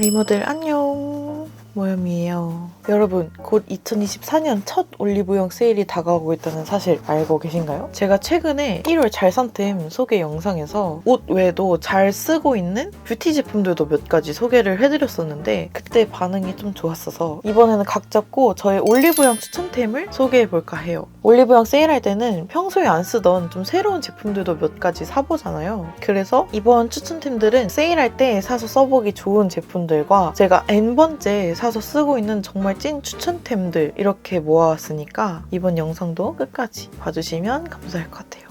리모델 안녕, 모염이에요. 여러분, 곧 2024년 첫 올리브영 세일이 다가오고 있다는 사실 알고 계신가요? 제가 최근에 1월 잘 산템 소개 영상에서 옷 외에도 잘 쓰고 있는 뷰티 제품들도 몇 가지 소개를 해드렸었는데 그때 반응이 좀 좋았어서 이번에는 각 잡고 저의 올리브영 추천템을 소개해볼까 해요. 올리브영 세일할 때는 평소에 안 쓰던 좀 새로운 제품들도 몇 가지 사보잖아요. 그래서 이번 추천템들은 세일할 때 사서 써보기 좋은 제품들과 제가 N번째 사서 쓰고 있는 정말 찐 추천템들 이렇게 모아왔으니까 이번 영상도 끝까지 봐주시면 감사할 것 같아요.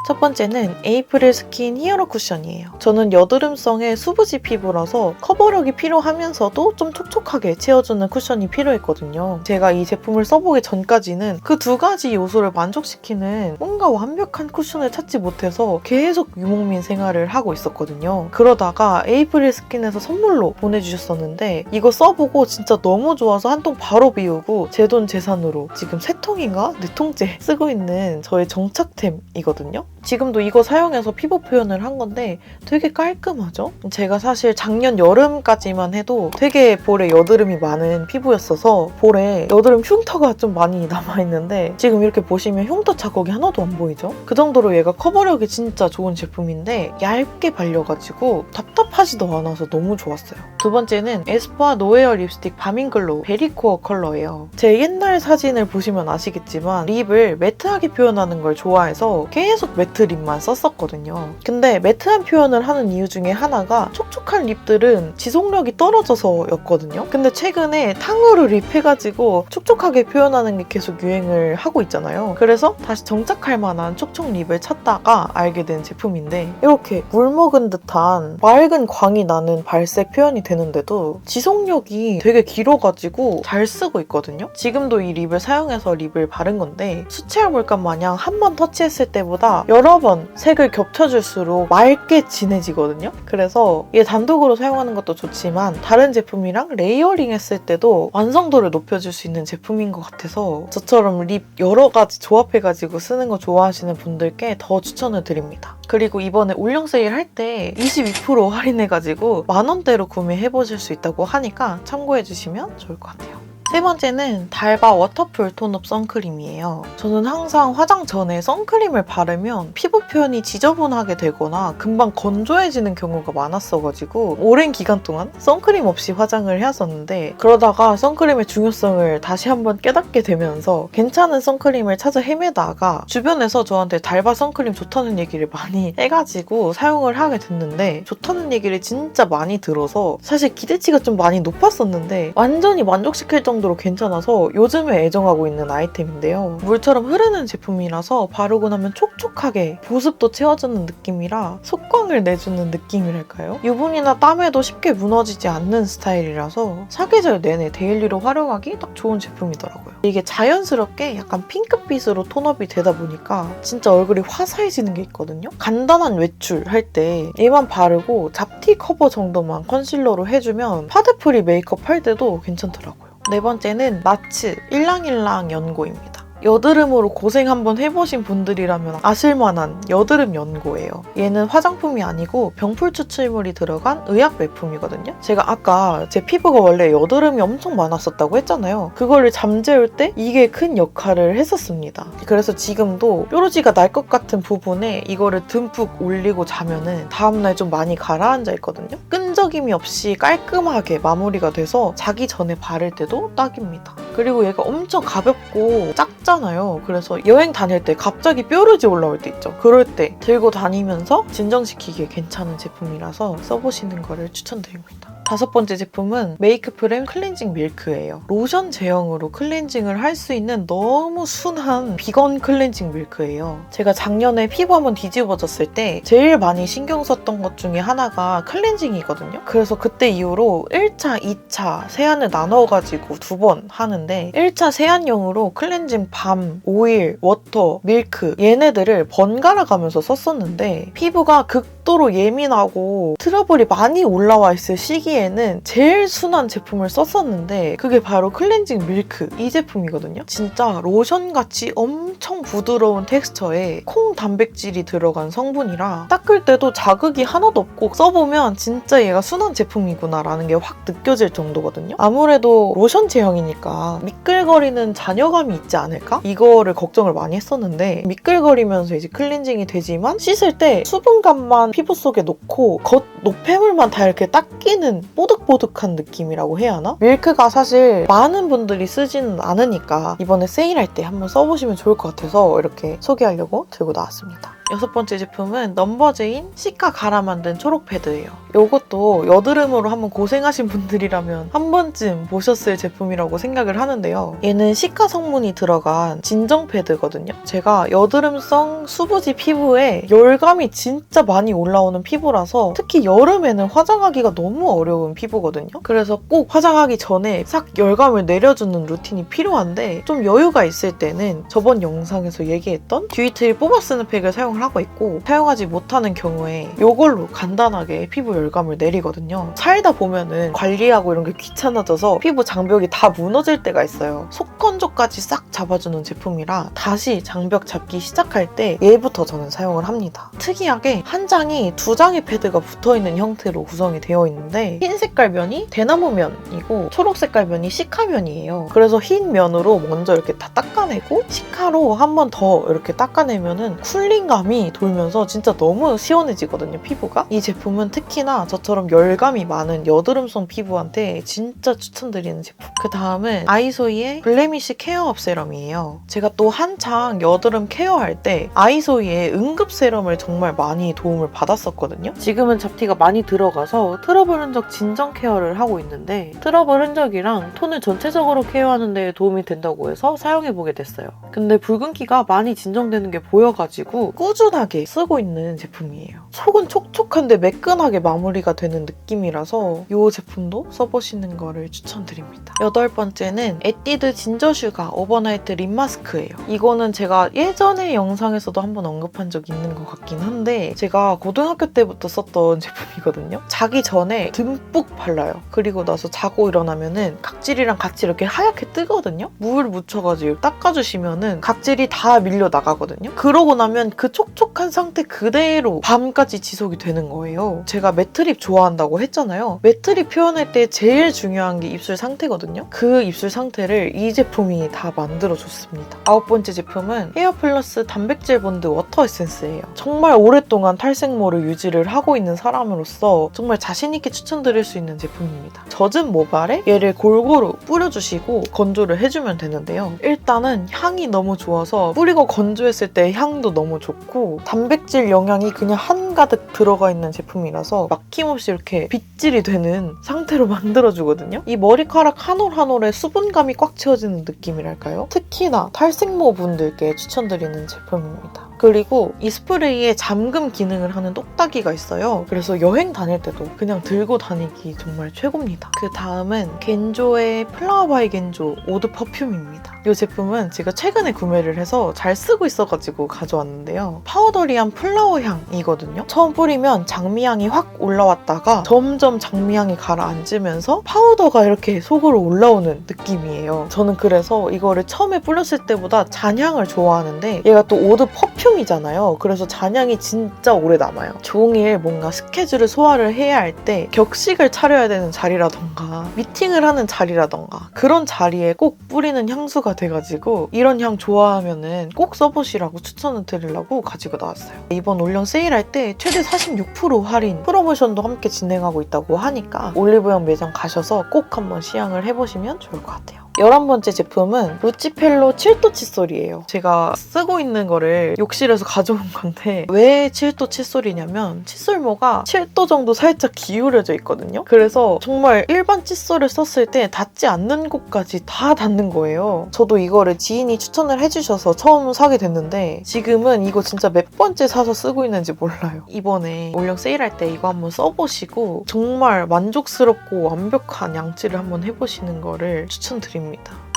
첫 번째는 에이프릴 스킨 히어로 쿠션이에요. 저는 여드름성의 수부지 피부라서 커버력이 필요하면서도 좀 촉촉하게 채워주는 쿠션이 필요했거든요. 제가 이 제품을 써보기 전까지는 그 두 가지 요소를 만족시키는 뭔가 완벽한 쿠션을 찾지 못해서 계속 유목민 생활을 하고 있었거든요. 그러다가 에이프릴 스킨에서 선물로 보내주셨었는데 이거 써보고 진짜 너무 좋아서 한 통 바로 비우고 제 돈 재산으로 지금 3통인가 4통째 쓰고 있는 저의 정착템이거든요. 지금도 이거 사용해서 피부 표현을 한 건데 되게 깔끔하죠? 제가 사실 작년 여름까지만 해도 되게 볼에 여드름이 많은 피부였어서 볼에 여드름 흉터가 좀 많이 남아있는데 지금 이렇게 보시면 흉터 자국이 하나도 안 보이죠? 그 정도로 얘가 커버력이 진짜 좋은 제품인데 얇게 발려가지고 답답하지도 않아서 너무 좋았어요. 두 번째는 에스쁘아 노에어 립스틱 바밍글로우 베리코어 컬러예요. 제 옛날 사진을 보시면 아시겠지만 립을 매트하게 표현하는 걸 좋아해서 계속 매트 립만 썼었거든요. 근데 매트한 표현을 하는 이유 중에 하나가 촉촉한 립들은 지속력이 떨어져서였거든요. 근데 최근에 탕후루 립 해가지고 촉촉하게 표현하는 게 계속 유행을 하고 있잖아요. 그래서 다시 정착할 만한 촉촉 립을 찾다가 알게 된 제품인데 이렇게 물 먹은 듯한 맑은 광이 나는 발색 표현이 되는데도 지속력이 되게 길어가지고 잘 쓰고 있거든요. 지금도 이 립을 사용해서 립을 바른 건데 수채화 물감 마냥 한 번 터치했을 때보다 여러 번 색을 겹쳐줄수록 맑게 진해지거든요. 그래서 얘 단독으로 사용하는 것도 좋지만 다른 제품이랑 레이어링 했을 때도 완성도를 높여줄 수 있는 제품인 것 같아서 저처럼 립 여러 가지 조합해가지고 쓰는 거 좋아하시는 분들께 더 추천을 드립니다. 그리고 이번에 올영 세일 할 때 22% 할인해가지고 만원대로 구매해보실 수 있다고 하니까 참고해주시면 좋을 것 같아요. 세 번째는 달바 워터풀 톤업 선크림이에요. 저는 항상 화장 전에 선크림을 바르면 피부 표현이 지저분하게 되거나 금방 건조해지는 경우가 많았어가지고 오랜 기간 동안 선크림 없이 화장을 해왔었는데 그러다가 선크림의 중요성을 다시 한번 깨닫게 되면서 괜찮은 선크림을 찾아 헤매다가 주변에서 저한테 달바 선크림 좋다는 얘기를 많이 해가지고 사용을 하게 됐는데 좋다는 얘기를 진짜 많이 들어서 사실 기대치가 좀 많이 높았었는데 완전히 만족시킬 정도로 괜찮아서 요즘에 애정하고 있는 아이템인데요. 물처럼 흐르는 제품이라서 바르고 나면 촉촉하게 보습도 채워주는 느낌이라 속광을 내주는 느낌이랄까요? 유분이나 땀에도 쉽게 무너지지 않는 스타일이라서 사계절 내내 데일리로 활용하기 딱 좋은 제품이더라고요. 이게 자연스럽게 약간 핑크빛으로 톤업이 되다 보니까 진짜 얼굴이 화사해지는 게 있거든요. 간단한 외출할 때 얘만 바르고 잡티 커버 정도만 컨실러로 해주면 파데프리 메이크업 할 때도 괜찮더라고요. 네 번째는 마츠 일랑일랑 연고입니다. 여드름으로 고생 한번 해보신 분들이라면 아실만한 여드름 연고예요. 얘는 화장품이 아니고 병풀 추출물이 들어간 의약 제품이거든요. 제가 아까 제 피부가 원래 여드름이 엄청 많았었다고 했잖아요. 그거를 잠재울 때 이게 큰 역할을 했었습니다. 그래서 지금도 뾰루지가 날 것 같은 부분에 이거를 듬뿍 올리고 자면은 다음날 좀 많이 가라앉아 있거든요. 끈적임이 없이 깔끔하게 마무리가 돼서 자기 전에 바를 때도 딱입니다. 그리고 얘가 엄청 가볍고 작잖아요. 그래서 여행 다닐 때 갑자기 뾰루지 올라올 때 있죠. 그럴 때 들고 다니면서 진정시키기에 괜찮은 제품이라서 써보시는 거를 추천드립니다. 다섯 번째 제품은 메이크프렘 클렌징 밀크예요. 로션 제형으로 클렌징을 할 수 있는 너무 순한 비건 클렌징 밀크예요. 제가 작년에 피부 한번 뒤집어졌을 때 제일 많이 신경 썼던 것 중에 하나가 클렌징이거든요. 그래서 그때 이후로 1차, 2차 세안을 나눠가지고 2번 하는데 1차 세안용으로 클렌징 밤, 오일, 워터, 밀크 얘네들을 번갈아 가면서 썼었는데 피부가 극도로 예민하고 트러블이 많이 올라와 있을 시기에는 제일 순한 제품을 썼었는데 그게 바로 클렌징 밀크 이 제품이거든요. 진짜 로션같이 엄청 엄청 부드러운 텍스처에 콩 단백질이 들어간 성분이라 닦을 때도 자극이 하나도 없고 써보면 진짜 얘가 순한 제품이구나 라는 게 확 느껴질 정도거든요. 아무래도 로션 제형이니까 미끌거리는 잔여감이 있지 않을까? 이거를 걱정을 많이 했었는데 미끌거리면서 이제 클렌징이 되지만 씻을 때 수분감만 피부 속에 놓고 겉 노폐물만 다 이렇게 닦이는 뽀득뽀득한 느낌이라고 해야 하나? 밀크가 사실 많은 분들이 쓰지는 않으니까 이번에 세일할 때 한번 써보시면 좋을 것 같아서 이렇게 소개하려고 들고 나왔습니다. 6번째 제품은 넘버제인 시카 갈아 만든 초록 패드예요. 이것도 여드름으로 한번 고생하신 분들이라면 한 번쯤 보셨을 제품이라고 생각을 하는데요. 얘는 시카 성분이 들어간 진정 패드거든요. 제가 여드름성 수부지 피부에 열감이 진짜 많이 올라오는 피부라서 특히 여름에는 화장하기가 너무 어려운 피부거든요. 그래서 꼭 화장하기 전에 싹 열감을 내려주는 루틴이 필요한데 좀 여유가 있을 때는 저번 영상에서 얘기했던 듀이트리 뽑아 쓰는 팩을 사용을 하고 있고 사용하지 못하는 경우에 이걸로 간단하게 피부 열감을 내리거든요. 살다 보면은 관리하고 이런 게 귀찮아져서 피부 장벽이 다 무너질 때가 있어요. 속건조까지 싹 잡아주는 제품이라 다시 장벽 잡기 시작할 때 얘부터 저는 사용을 합니다. 특이하게 한 장이 두 장의 패드가 붙어있는 형태로 구성이 되어 있는데 흰 색깔 면이 대나무 면이고 초록 색깔 면이 시카 면이에요. 그래서 흰 면으로 먼저 이렇게 다 닦아내고 시카로 한 번 더 이렇게 닦아내면은 쿨링감이 돌면서 진짜 너무 시원해지거든요, 피부가. 이 제품은 특히나 저처럼 열감이 많은 여드름성 피부한테 진짜 추천드리는 제품. 그 다음은 아이소이의 블레미쉬 케어업 세럼이에요. 제가 또 한창 여드름 케어할 때 아이소이의 응급 세럼을 정말 많이 도움을 받았었거든요. 지금은 잡티가 많이 들어가서 트러블 흔적 진정 케어를 하고 있는데 트러블 흔적이랑 톤을 전체적으로 케어하는 데 도움이 된다고 해서 사용해보게 됐어요. 근데 붉은기가 많이 진정되는 게 보여가지고 꾸준하게 쓰고 있는 제품이에요. 속은 촉촉한데 매끈하게 마무리가 되는 느낌이라서 이 제품도 써보시는 거를 추천드립니다. 8번째는 에뛰드 진저슈가 오버나이트 립 마스크예요. 이거는 제가 예전에 영상에서도 한번 언급한 적 있는 것 같긴 한데 제가 고등학교 때부터 썼던 제품이거든요. 자기 전에 듬뿍 발라요. 그리고 나서 자고 일어나면은 각질이랑 같이 이렇게 하얗게 뜨거든요. 물 묻혀가지고 닦아주시면은 각질이 다 밀려 나가거든요. 그러고 나면 그 촉촉한 상태 그대로 밤까지 지속이 되는 거예요. 제가 매트립 좋아한다고 했잖아요. 매트립 표현할 때 제일 중요한 게 입술 상태거든요. 그 입술 상태를 이 제품이 다 만들어줬습니다. 9번째 제품은 헤어플러스 단백질 본드 워터 에센스예요. 정말 오랫동안 탈색모를 유지를 하고 있는 사람으로서 정말 자신있게 추천드릴 수 있는 제품입니다. 젖은 모발에 얘를 골고루 뿌려주시고 건조를 해주면 되는데요. 일단은 향이 너무 좋아서 뿌리고 건조했을 때 향도 너무 좋고 단백질 영양이 그냥 한가득 들어가 있는 제품이라서 막힘없이 이렇게 빗질이 되는 상태로 만들어주거든요. 이 머리카락 한 올 한 올에 수분감이 꽉 채워지는 느낌이랄까요? 특히나 탈색모 분들께 추천드리는 제품입니다. 그리고 이 스프레이에 잠금 기능을 하는 똑딱이가 있어요. 그래서 여행 다닐 때도 그냥 들고 다니기 정말 최고입니다. 그 다음은 겐조의 플라워 바이 겐조 오드 퍼퓸입니다. 이 제품은 제가 최근에 구매를 해서 잘 쓰고 있어가지고 가져왔는데요. 파우더리한 플라워 향이거든요. 처음 뿌리면 장미향이 확 올라왔다가 점점 장미향이 가라앉으면서 파우더가 이렇게 속으로 올라오는 느낌이에요. 저는 그래서 이거를 처음에 뿌렸을 때보다 잔향을 좋아하는데 얘가 또 오드 퍼퓸이잖아요. 그래서 잔향이 진짜 오래 남아요. 종일 뭔가 스케줄을 소화를 해야 할 때 격식을 차려야 되는 자리라던가 미팅을 하는 자리라던가 그런 자리에 꼭 뿌리는 향수가 돼가지고 이런 향 좋아하면은 꼭 써보시라고 추천을 드리려고 가지고 나왔어요. 이번 올영 세일할 때 최대 46% 할인 프로모션도 함께 진행하고 있다고 하니까 올리브영 매장 가셔서 꼭 한번 시향을 해보시면 좋을 것 같아요. 11번째 제품은 루치펠로 7도 칫솔이에요. 제가 쓰고 있는 거를 욕실에서 가져온 건데 왜 7도 칫솔이냐면 칫솔모가 7도 정도 살짝 기울여져 있거든요. 그래서 정말 일반 칫솔을 썼을 때 닿지 않는 곳까지 다 닿는 거예요. 저도 이거를 지인이 추천을 해주셔서 처음 사게 됐는데 지금은 이거 진짜 몇 번째 사서 쓰고 있는지 몰라요. 이번에 올영 세일할 때 이거 한번 써보시고 정말 만족스럽고 완벽한 양치를 한번 해보시는 거를 추천드립니다.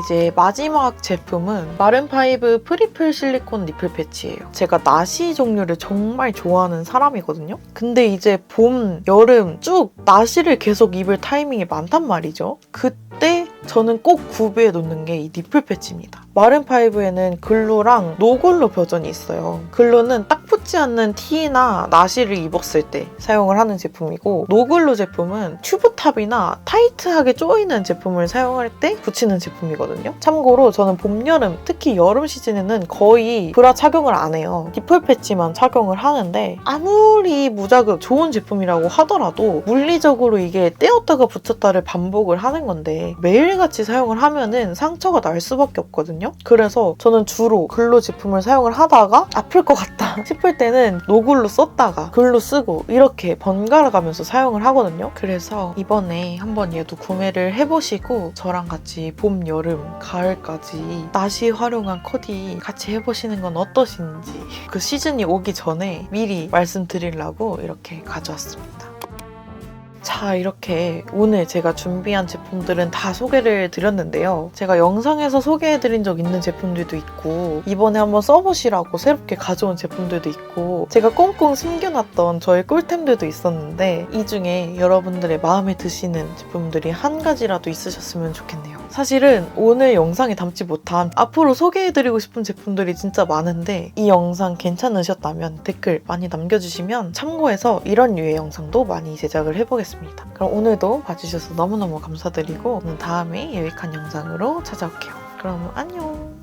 이제 마지막 제품은 마른파이브 프리플 실리콘 니플 패치예요. 제가 나시 종류를 정말 좋아하는 사람이거든요. 근데 이제 봄, 여름 쭉 나시를 계속 입을 타이밍이 많단 말이죠. 그때 저는 꼭 구비해 놓는 게 이 니플 패치입니다. 마른5에는 글루랑 노글루 버전이 있어요. 글루는 딱 붙지 않는 티나 나시를 입었을 때 사용을 하는 제품이고, 노글루 제품은 튜브탑이나 타이트하게 조이는 제품을 사용할 때 붙이는 제품이거든요. 참고로 저는 봄, 여름, 특히 여름 시즌에는 거의 브라 착용을 안 해요. 디플 패치만 착용을 하는데, 아무리 무자극 좋은 제품이라고 하더라도 물리적으로 이게 떼었다가 붙였다를 반복을 하는 건데 매일같이 사용을 하면은 상처가 날 수밖에 없거든요. 그래서 저는 주로 글루 제품을 사용을 하다가 아플 것 같다 싶을 때는 노글루 썼다가 글루 쓰고 이렇게 번갈아 가면서 사용을 하거든요. 그래서 이번에 한번 얘도 구매를 해보시고 저랑 같이 봄, 여름, 가을까지 나시 활용한 코디 같이 해보시는 건 어떠신지 그 시즌이 오기 전에 미리 말씀드리려고 이렇게 가져왔습니다. 자, 이렇게 오늘 제가 준비한 제품들은 다 소개를 드렸는데요. 제가 영상에서 소개해드린 적 있는 제품들도 있고 이번에 한번 써보시라고 새롭게 가져온 제품들도 있고 제가 꽁꽁 숨겨놨던 저의 꿀템들도 있었는데 이 중에 여러분들의 마음에 드시는 제품들이 한 가지라도 있으셨으면 좋겠네요. 사실은 오늘 영상에 담지 못한 앞으로 소개해드리고 싶은 제품들이 진짜 많은데 이 영상 괜찮으셨다면 댓글 많이 남겨주시면 참고해서 이런 류의 영상도 많이 제작을 해보겠습니다. 그럼 오늘도 봐주셔서 너무너무 감사드리고 다음에 유익한 영상으로 찾아올게요. 그럼 안녕!